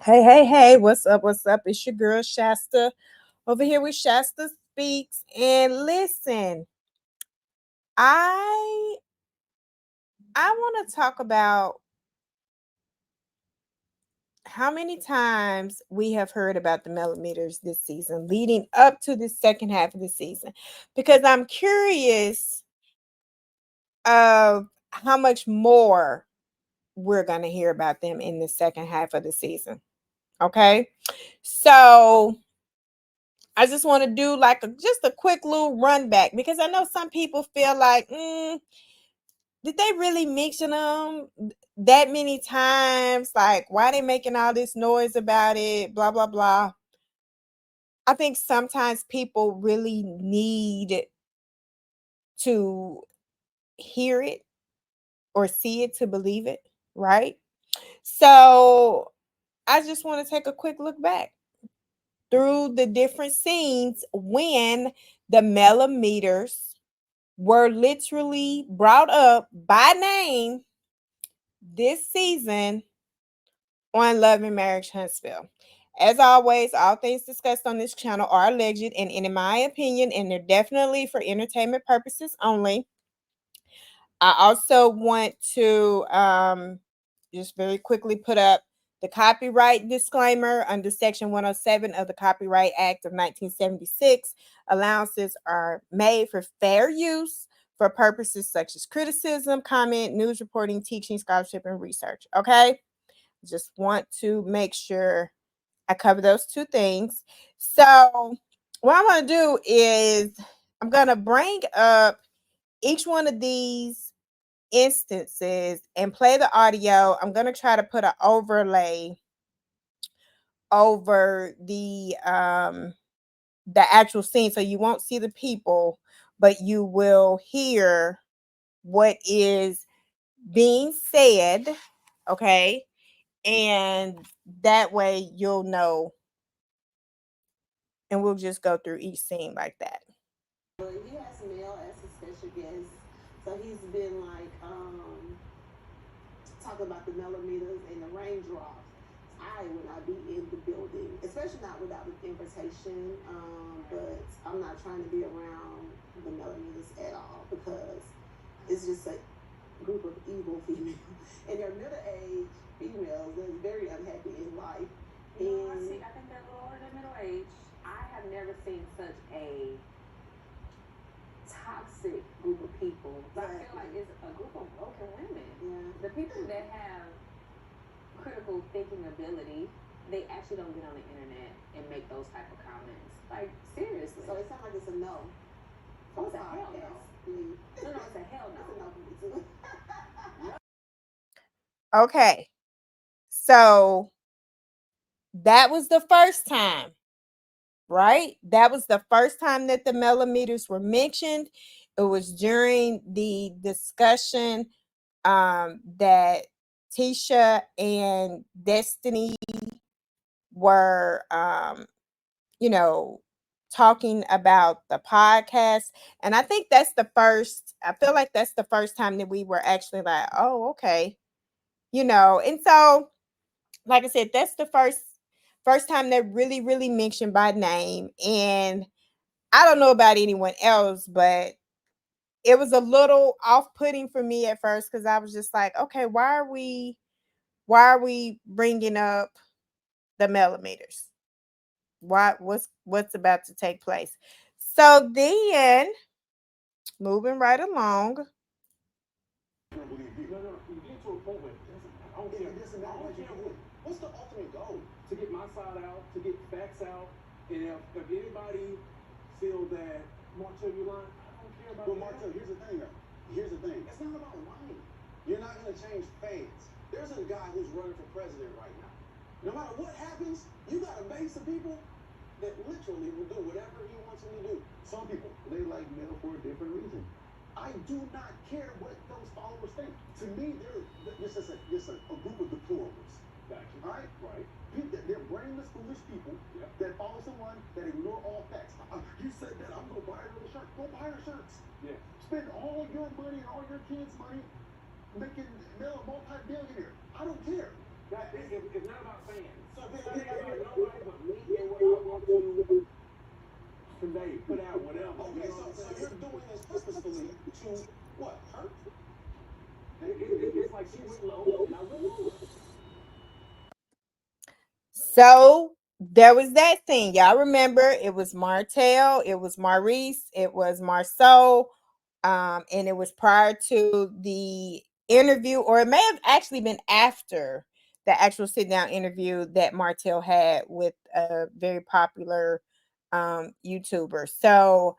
Hey, hey, hey, what's up? What's up? It's your girl Shasta over here with Shasta Speaks. And listen, I I want to talk about how many times we have heard about the Melometers this season, leading up to the second half of the season, because I'm curious of how much more we're going to hear about them in the second half of the season. Okay. So I just want to do like just a quick little run back because I know some people feel like, did they really mention them that many times? Like, why they making all this noise about it? Blah blah blah. I think sometimes people really need to hear it or see it to believe it, right? So I just want to take a quick look back through the different scenes when the Melometers were literally brought up by name this season on Love and Marriage Huntsville. As always, all things discussed on this channel are alleged and, in my opinion, and they're definitely for entertainment purposes only. I also want to just very quickly put up the copyright disclaimer under Section 107 of the Copyright Act of 1976. Allowances are made for fair use for purposes such as criticism, comment, news reporting, teaching, scholarship, and research. Okay? Just want to make sure I cover those two things. So, what I'm going to do is I'm going to bring up each one of these instances and play the audio. I'm going to try to put an overlay over the actual scene so you won't see the people, but you will hear what is being said, okay? And that way you'll know, and we'll just go through each scene like that. He has Mel as his special guest, so he's been like talking about the millimeters and the raindrops. I would not be in the building, especially not without the invitation. But I'm not trying to be around the millimeters at all because it's just a group of evil females, and they're middle-aged females that's very unhappy in life. I think they're a little older than middle age. I have never seen such a toxic group of people. Exactly. I feel like it's a group of broken women. Yeah. The people that have critical thinking ability, they actually don't get on the internet and make those type of comments. Like, seriously. So it sounds like it's a no. Oh, it's a hell no. No, it's a hell no. It's a no for me too. Okay. So that was the first time, right? That was the first time that the Melometers were mentioned. It was during the discussion that Tisha and Destiny were, talking about the podcast. And I think that's the first, I feel like that's the first time that we were actually like, oh, okay. And so, like I said, that's the first time they're really mentioned by name. And I don't know about anyone else, but it was a little off-putting for me at first because I was just like, okay, why are we bringing up the Melometers? What's about to take place? So then, moving right along. What's the ultimate goal? To get my side out, to get facts out, and if anybody feels that Martell, you lying, I don't care about. Well, Martell, here's the thing, though. Here's the thing. It's not about lying. You're not going to change fans. There's a guy who's running for president right now. No matter what happens, you got a base of people that literally will do whatever he wants them to do. Some people, they like Mel for a different reason. I do not care what those followers think. To me, they're just a group of deplorables. Gotcha. All right? Right. They're brainless, foolish people that follow someone that ignore all facts. You said that I'm going to buy her a shirt. Go buy her shirts. Yeah. Spend all your money and all your kids' money making Mel a multi-billionaire. I don't care. It's not about fans. So it's not about nobody but me and what I want to convey, put out, whatever. Okay, so you're doing this purposefully to what? Hurt? It's like she went low and I went lower. So there was that thing. Y'all remember it was Martell, it was Maurice, it was Marceau, and it was prior to the interview, or it may have actually been after the actual sit down interview that Martell had with a very popular YouTuber. So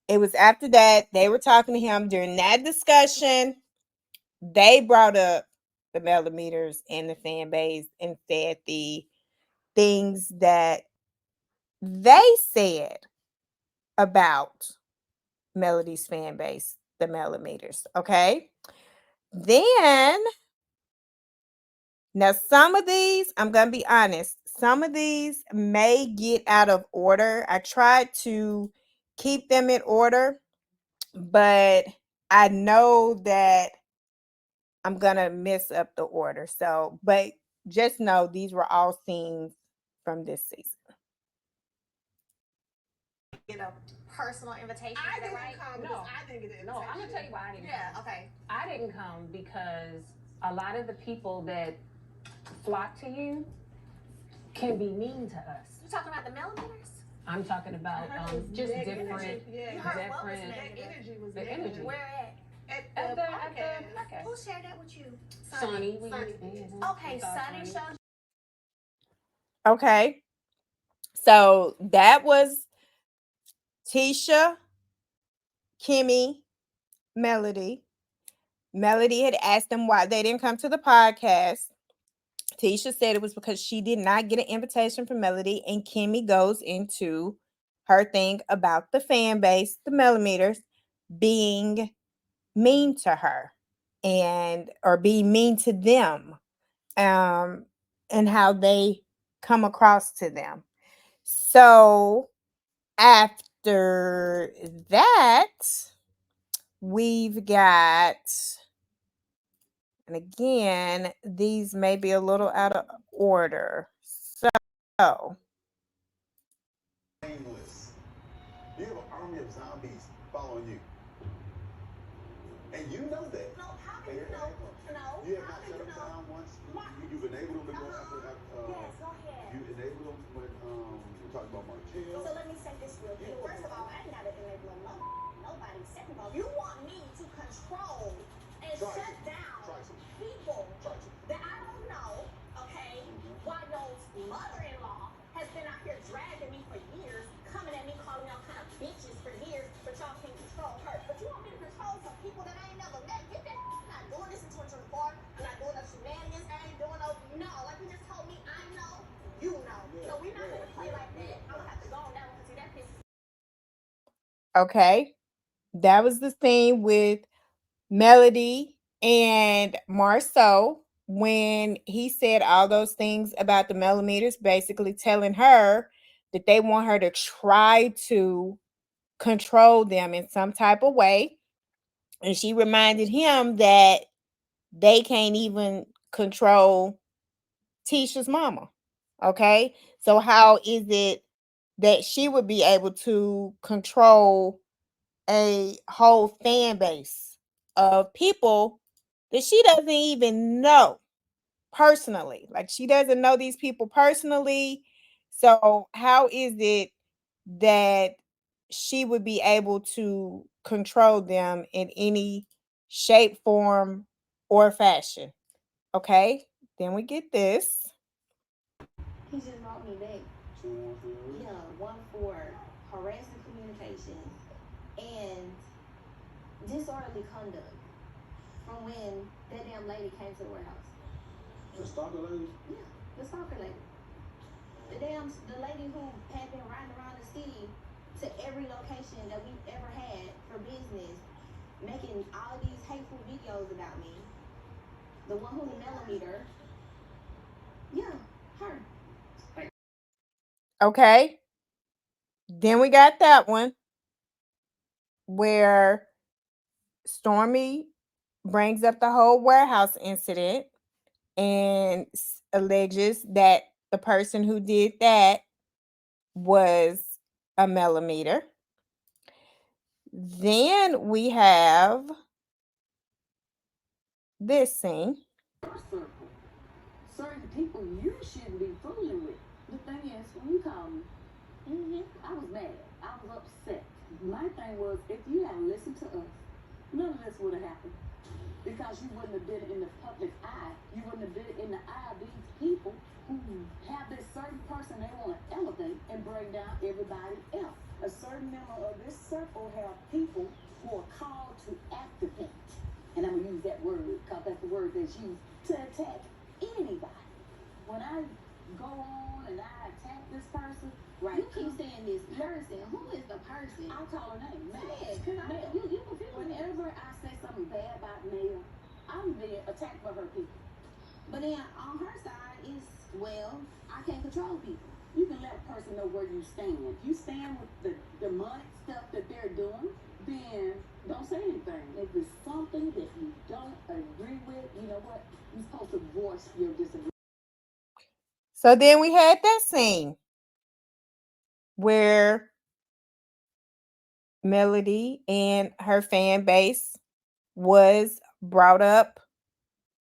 it was after that. They were talking to him during that discussion. They brought up the Melometers and the fan base and said the things that they said about Melody's fan base, the Melometers. Okay. Then, now some of these, I'm going to be honest, some of these may get out of order. I tried to keep them in order, but I know that I'm going to mess up the order. So, but just know these were all scenes from this season. Get a personal invitation. I Is that didn't right? come because I didn't get the invitation. No, I'm gonna tell you why I didn't Yeah. come. Okay. I didn't come because a lot of the people that flock to you can be mean to us. You talking about the Melometers? I'm talking about just different. Yeah. You heard what was different. negative? That energy was The negative. energy. Where at? At the podcast. Who shared that with you? Sonny. Okay, Sonny showed. Okay. So that was Tisha, Kimmy, Melody. Melody had asked them why they didn't come to the podcast. Tisha said it was because she did not get an invitation from Melody, and Kimmy goes into her thing about the fan base, the Melometers, being mean to her and or being mean to them, and how they come across to them. So after that, we've got, and again, these may be a little out of order. So, Nameless. You have an army of zombies following you. And you know that. No, how do you know? No. You have How not do shut you them know? down once. Why? You've enabled them to go after. Yes, go ahead. You enabled them when we talked about Martell. So let me say this real quick. First of all, I ain't got to enable nobody. Second of all, you want me to control and shut down people that I don't know, okay? While your mother-in-law has been out here dragging me for years, coming at me, calling me all kind of bitches for years, but y'all can't control her. But you want me to control some people that I ain't never met? Get that. I'm not doing this in 2024. I'm not doing no shenanigans. I ain't doing no, like you just told me, I know, you know. So we're not going to play like that. I'm going to have to go on that one because see, that pisses okay, that was the thing with Melody and Marceau when he said all those things about the Melometers, basically telling her that they want her to try to control them in some type of way. And she reminded him that they can't even control Tisha's mama. Okay. So, how is it that she would be able to control a whole fan base of people that she doesn't even know personally? Like, she doesn't know these people personally. So, how is it that she would be able to control them in any shape, form, or fashion? Okay, then we get this. He just wrote me back. Yeah, one for harassing communications and disorderly conduct from when that damn lady came to the warehouse. The stalker lady? Yeah, the stalker lady. The lady who had been riding around the city to every location that we've ever had for business, making all these hateful videos about me. The one who the Melometer. Yeah, her. Okay, then we got that one where Stormy brings up the whole warehouse incident and alleges that the person who did that was a Melometer. Then we have this scene. Circle. Certain people you shouldn't be fooling with. The thing is, when you call me, I was mad. I was upset. My thing was, if you had listened to us, none of this would have happened. Because you wouldn't have been in the public eye. You wouldn't have been in the eye of these people who have this certain person they want to elevate and bring down everybody else. A certain member of this circle have people who are called to activate. And I'm going to use that word because that's the word that's used to attack anybody. When I go on and I attack this person, Right. You keep saying this person. Who is the person? I'll call her name. Say it. You confuse me. Whenever I say something bad about Mel, I'm being attacked by her people. But then on her side is, well, I can't control people. You can let a person know where you stand. If you stand with the demonic stuff that they're doing, then don't say anything. If it's something that you don't agree with, you know what? You're supposed to voice your disagreement. So then we had that scene where Melody and her fan base was brought up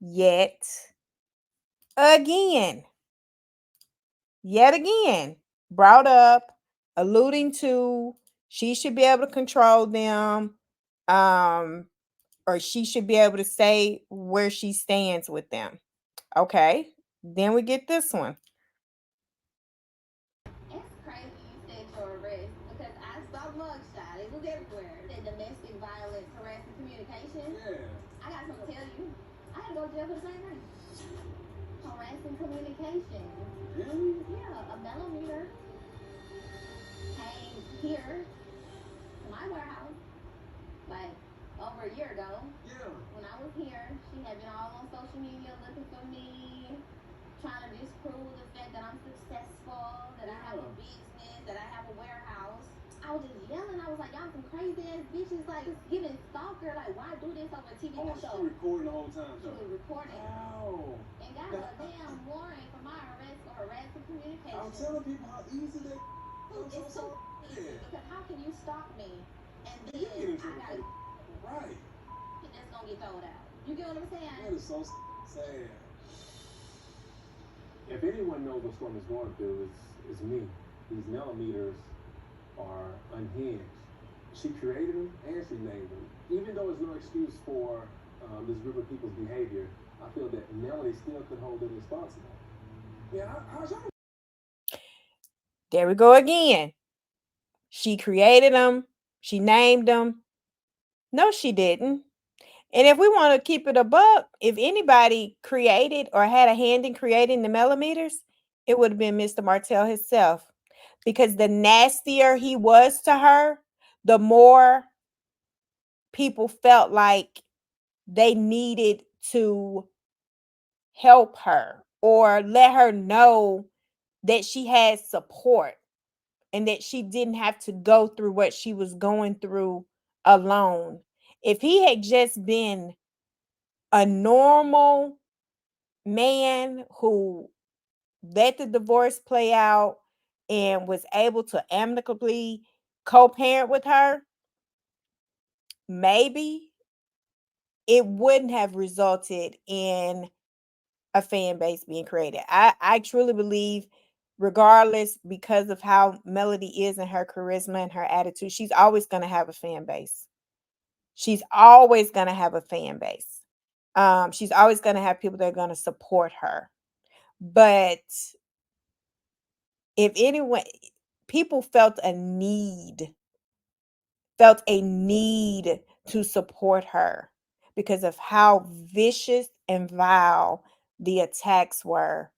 yet again. Yet again, brought up, alluding to she should be able to control them, or she should be able to say where she stands with them. Okay, then we get this one. It's crazy you said your arrest because I saw mugshot. It was everywhere. The domestic violence, harassment, communication. Yeah. I got something to tell you. I had to go to jail for the same thing. Harassment, communication. Really? Yeah, a Melometer came here to my warehouse like over a year ago. Yeah. When I was here, she had been all on social media looking for me, trying to disprove the fact that I'm successful, that I have a business, that I have a warehouse. I was just yelling. I was like, y'all some crazy ass bitches, like giving stalker, like why do this over a TV Oh, show? she recording the whole time, She though. was recording Wow. and got a damn warrant for my arrest for harassment communication. I'm telling people how easy they. It's so easy because how can you stalk me and then You get into I gotta Right. that's gonna get thrown out. You get what I'm saying? That is so sad. If anyone knows what Storm is going through, it's me. These Melometers are unhinged. She created them and she named them. Even though it's no excuse for this group of people's behavior, I feel that Melody still could hold them responsible. Yeah, how's y'all? There we go again. She created them. She named them. No, she didn't. And if we want to keep it a buck, if anybody created or had a hand in creating the Melometers, it would have been Mr. Martell himself. Because the nastier he was to her, the more people felt like they needed to help her or let her know that she had support and that she didn't have to go through what she was going through alone. If he had just been a normal man who let the divorce play out and was able to amicably co-parent with her, maybe it wouldn't have resulted in a fan base being created. I truly believe, regardless, because of how Melody is and her charisma and her attitude, she's always going to have a fan base. She's always going to have a fan base. She's always going to have people that are going to support her. But if anyone, people felt a need to support her because of how vicious and vile the attacks were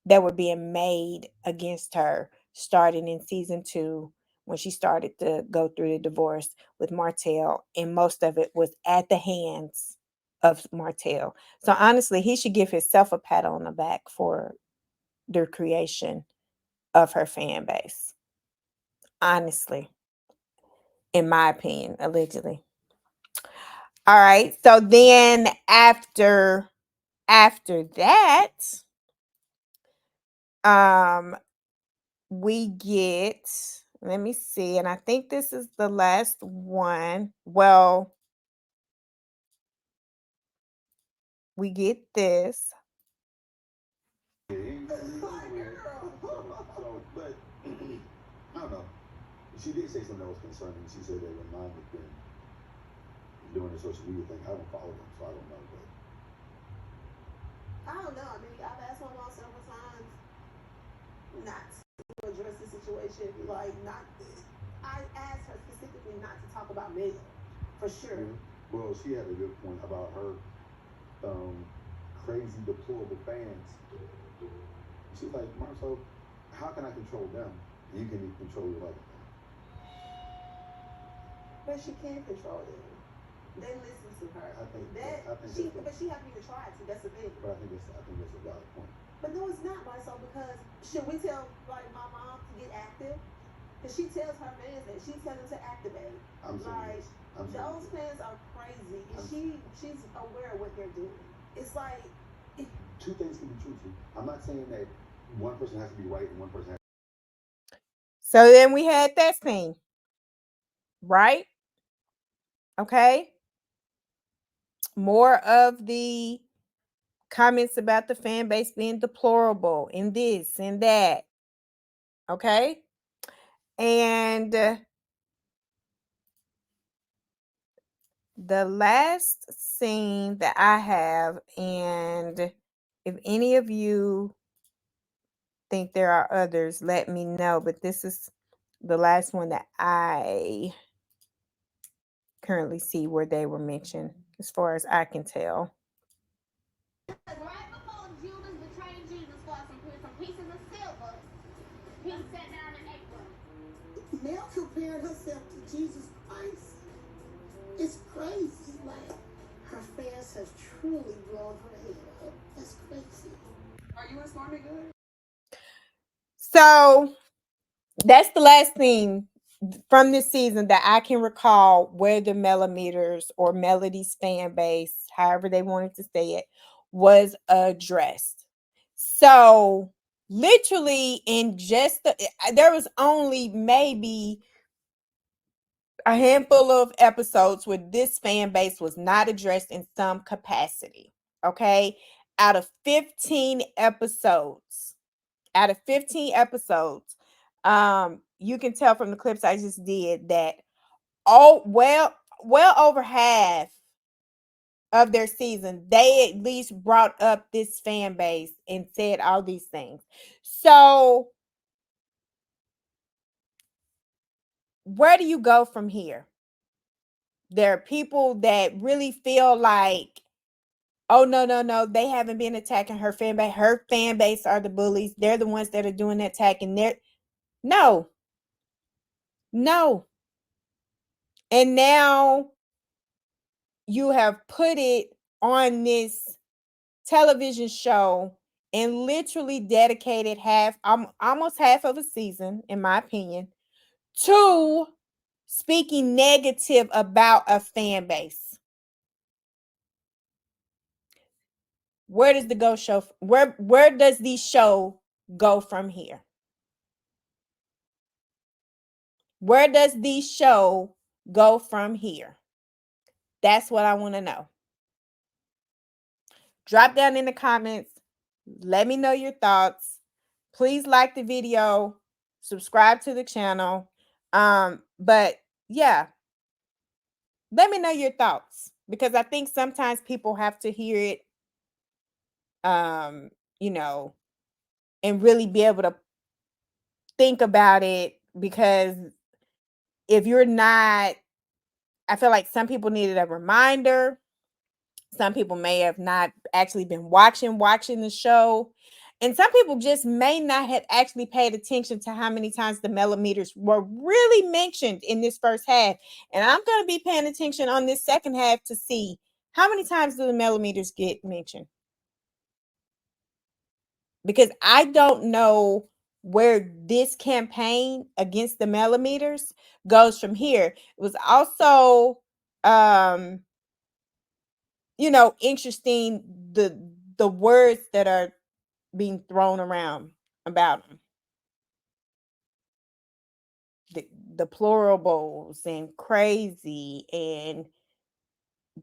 that were being made against her starting in season 2 when she started to go through the divorce with Martell, and most of it was at the hands of Martell. So honestly, he should give himself a pat on the back for the creation of her fan base. Honestly, in my opinion, allegedly. All right. So then after After that, we get, let me see, and I think this is the last one. Well, we get this. Yeah, but I don't know. She did say something that was concerning. She said that when mom had been doing the social media thing, I don't follow them, so I don't know. But I don't know. I mean, I've asked my mom several times not to address the situation. Like, not. I asked her specifically not to talk about Mel, for sure. yeah. Well, she had a good point about her crazy, deplorable fans. She's like, Marcel, how can I control them? You can control your life. But she can control them. They listen to her. I think but she hasn't even tried to. That's the thing. But I think that's a valid point. But no, it's not, Marcel, because should we tell like my mom to get active? Because she tells her fans that she tells them to activate. Those fans are crazy, and she's aware of what they're doing. It's like two things can be true. I'm not saying that one person has to be right and one person has. So then we had that scene, right? Okay. More of the comments about the fan base being deplorable and this and that. Okay. And the last scene that I have, and if any of you think there are others, let me know. But this is the last one that I currently see where they were mentioned, as far as I can tell. Right before Judas betrayed Jesus for some pieces of silver, he sat down and ate one. Mel compared herself to Jesus Christ. It's crazy. Like, her fans have truly blown her head up. That's crazy. Are you informing good? So that's the last thing from this season that I can recall where the Melometers or Melody's fan base, however they wanted to say it, was addressed. So literally in just there was only maybe a handful of episodes where this fan base was not addressed in some capacity. Okay. Out of 15 episodes, you can tell from the clips I just did that well over half of their season, they at least brought up this fan base and said all these things. So where do you go from here? There are people that really feel like, oh, no, they haven't been attacking her fan base. Her fan base are the bullies. They're the ones that are doing the attacking. No. And now you have put it on this television show and literally dedicated almost half of a season, in my opinion, to speaking negative about a fan base. Where does where does the show go from here? Where does the show go from here? That's what I want to know. Drop down in the comments. Let me know your thoughts. Please like the video, subscribe to the channel. But yeah, let me know your thoughts, because I think sometimes people have to hear it, you know, and really be able to think about it, because if you're not, I feel like some people needed a reminder. Some people may have not actually been watching the show. And some people just may not have actually paid attention to how many times the Melometers were really mentioned in this first half. And I'm going to be paying attention on this second half to see how many times do the Melometers get mentioned. Because I don't know where this campaign against the Melometers goes from here. It was also interesting, the words that are being thrown around about them. The deplorables and crazy and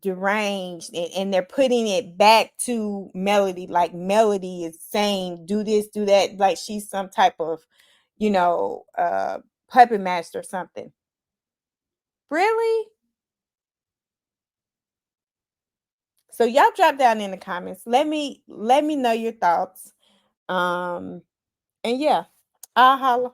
deranged, and they're putting it back to Melody, like Melody is saying do this, do that, like she's some type of, puppet master or something. Really? So y'all drop down in the comments. Let me know your thoughts. And yeah, I'll holla.